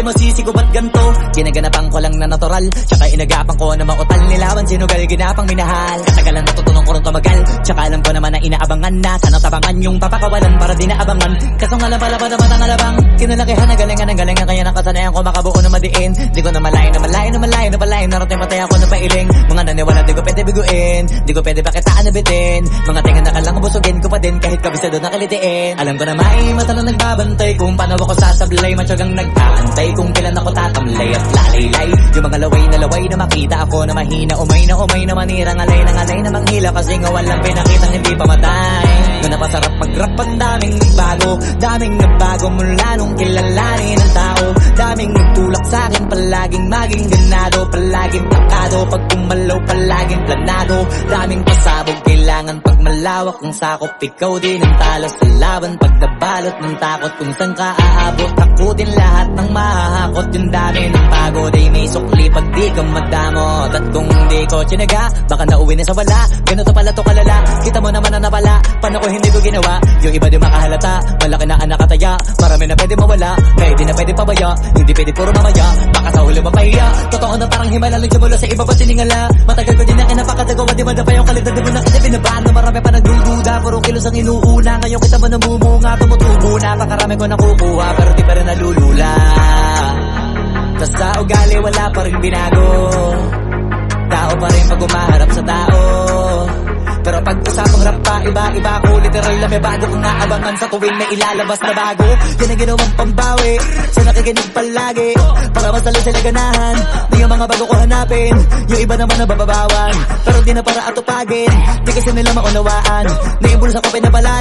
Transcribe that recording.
masisi ko ba't ganto? Ginaganapan ko lang na natural, tsaka inagapan ko na mautal. Nilawan sinugal, ginapang minahal. Katagalan natutunan ko rin tumagal, tsaka alam ko naman na inaabangan na. Sana tabangan yung papakawalan para di naabangan. Kaso nga lang pala ba naman ang alabang kinalakihan na galingan ng galingan, kaya nakasanayan ko makabuo na madiin. Di ko na malayo na malayo na malayo na malayo. Narating matay ako na pailing. Mga naniwala di ko pwede biguin, di ko pwede pakitaan na bitin. Mga tinga na kalang busugin ko pa din kahit kabisado na kalitiin. Alam ko na may mata na nagbabantay kung paano ako sasablay. Matyagang nag-aantay kung kailan ako tatamlay at lalaylay. Yung mga laway na makita ako na mahina, umay na manira, ngalay na manghila. Kasi nga walang pinakitang hindi pamatay. Na napasarap mag-rap, ang daming nagbago mula nung kilalanin ang tao. Daming nagtulak sa'kin, palaging maging ganado, palaging takado, pag kumalaw palaging planado. Daming pasabog, kailangan pag malawak ang sakop. Ikaw din ang talas sa laban, pag nabalot ng takot. Kung saan ka aabot, takutin lahat ng mahahakot. Yung dami ng pagod ay may sukli pag di ka madamot. At kung hindi ko tinaga, baka nauwi na sa wala. Ganito pala to kalala, kita mo naman na napala. Paano ko hindi ko ginawa, yung iba di makahalata. Malaki na ang nakataya, marami na pwede mawala. Kaya di na pwede pabaya, hindi pwede puro mamaya. Baka sa huli mapahiya, totoo na parang himala lang simula sa iba ba tiningala. Matagal ko din na kinapakatagawa, di man na pa yung kalidad. Di mo na kasi binabaan na marami pa nagdududa. Puro kilos ang inuuna, ngayon kita mo namumunga. Tumutubo na, kakarami ko nakukuha, pero di pa rin nalulula. Tas sa ugali wala pa rin binago, tao pa rin pag umaharap sa tao. Pero pag usapang rap pa, iba-iba ko. Literal na may bago kong naabangan sa tuwing may ilalabas na bago. Yan ang ginawang pambawi sa nakikinig palagi, para mas lalo sila ganahan. Di yung mga bago ko hanapin, yung iba naman nababawan. Pero di na para atupagin, di kasi nila maunawaan. Naimbulsa ko pinabalaan.